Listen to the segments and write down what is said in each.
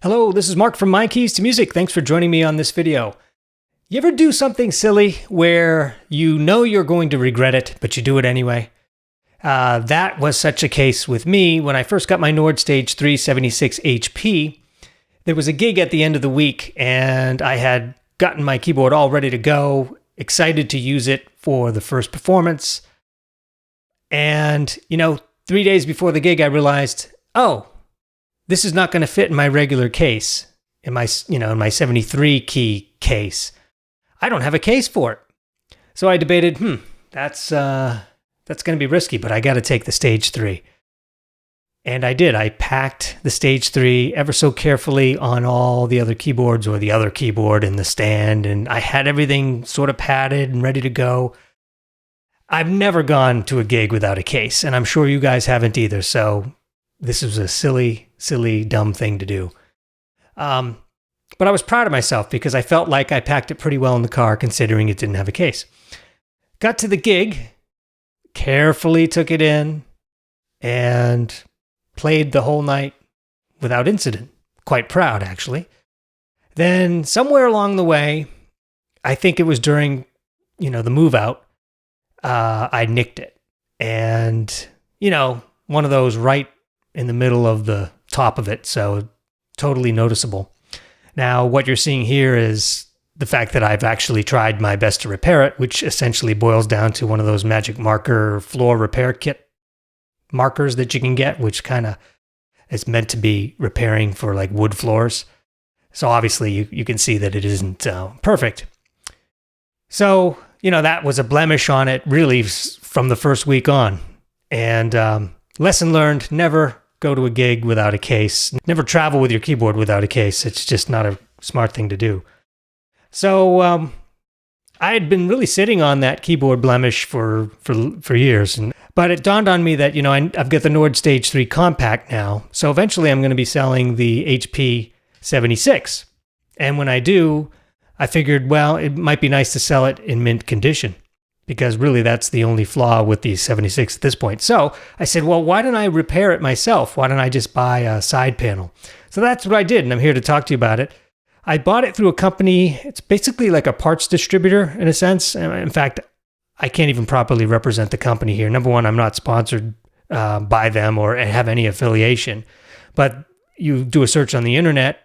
Hello, this is Mark from My Keys to Music. Thanks for joining me on this video. You ever do something silly where you know you're going to regret it, but you do it anyway? That was such a case with me when I first got my Nord Stage 3 76 HP. There was a gig at the end of the week, and I had gotten my keyboard all ready to go, excited to use it for the first performance. And, 3 days before the gig, I realized, this is not going to fit in my regular case, in my 73 key case. I don't have a case for it. So I debated, that's going to be risky, but I got to take the Stage 3. And I did. I packed the Stage 3 ever so carefully on all the other keyboards or the other keyboard in the stand, and I had everything sort of padded and ready to go. I've never gone to a gig without a case, and I'm sure you guys haven't either, so this was a silly, dumb thing to do. But I was proud of myself because I felt like I packed it pretty well in the car considering it didn't have a case. Got to the gig, carefully took it in, and played the whole night without incident. Quite proud, actually. Then somewhere along the way, I think it was during, the move out, I nicked it. And, one of those right in the middle of the top of it, so totally noticeable. Now, what you're seeing here is the fact that I've actually tried my best to repair it, which essentially boils down to one of those Magic Marker floor repair kit markers that you can get, which kind of is meant to be repairing for like wood floors. So obviously you can see that it isn't perfect. So, that was a blemish on it really from the first week on. And lesson learned, never go to a gig without a case. Never travel with your keyboard without a case. It's just not a smart thing to do. So I had been really sitting on that keyboard blemish for years. But it dawned on me that, I've got the Nord Stage 3 Compact now. So eventually I'm going to be selling the HP 76. And when I do, I figured, well, it might be nice to sell it in mint condition, because really that's the only flaw with the 76 at this point. So I said, well, why don't I repair it myself? Why don't I just buy a side panel? So that's what I did, and I'm here to talk to you about it. I bought it through a company. It's basically like a parts distributor in a sense. In fact, I can't even properly represent the company here. Number one, I'm not sponsored by them or have any affiliation. But you do a search on the internet,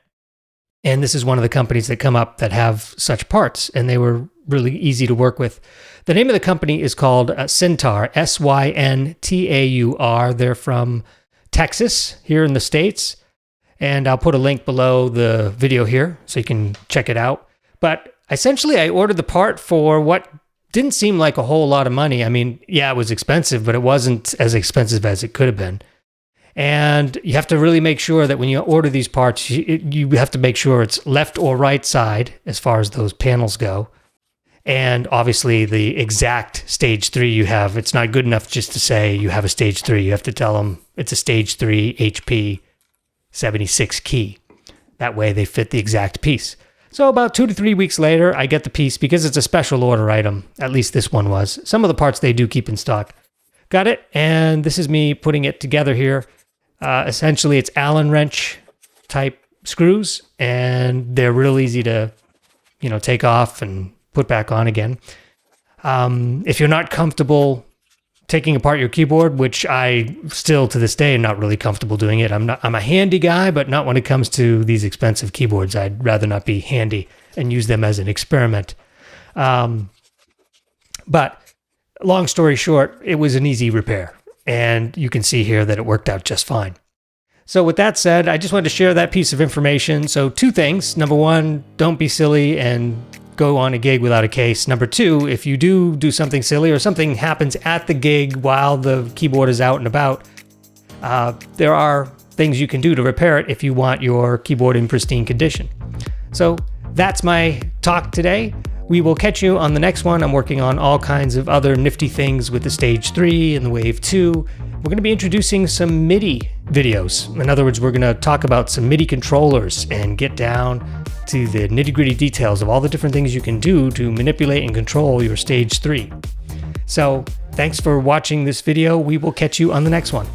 and this is one of the companies that come up that have such parts, and they were really easy to work with. The name of the company is called Syntaur, Syntaur. They're from Texas, here in the States. And I'll put a link below the video here so you can check it out. But essentially, I ordered the part for what didn't seem like a whole lot of money. I mean, yeah, it was expensive, but it wasn't as expensive as it could have been. And you have to really make sure that when you order these parts, you have to make sure it's left or right side as far as those panels go. And obviously the exact Stage 3 you have, it's not good enough just to say you have a Stage 3. You have to tell them it's a Stage 3 HP 76 key. That way they fit the exact piece. So about 2 to 3 weeks later, I get the piece because it's a special order item. At least this one was. Some of the parts they do keep in stock. Got it, and this is me putting it together here. Essentially, it's Allen wrench type screws, and they're real easy to, take off and put back on again. If you're not comfortable taking apart your keyboard, which I still to this day am not really comfortable doing it. I'm a handy guy, but not when it comes to these expensive keyboards. I'd rather not be handy and use them as an experiment. But long story short, it was an easy repair. And you can see here that it worked out just fine. So with that said, I just wanted to share that piece of information. So 2 things. Number 1, don't be silly and go on a gig without a case. Number 2, if you do something silly or something happens at the gig while the keyboard is out and about, there are things you can do to repair it if you want your keyboard in pristine condition. So that's my talk today. We will catch you on the next one. I'm working on all kinds of other nifty things with the Stage 3 and the Wave 2. We're going to be introducing some MIDI videos. In other words, we're going to talk about some MIDI controllers and get down to the nitty-gritty details of all the different things you can do to manipulate and control your Stage 3. So thanks for watching this video. We will catch you on the next one.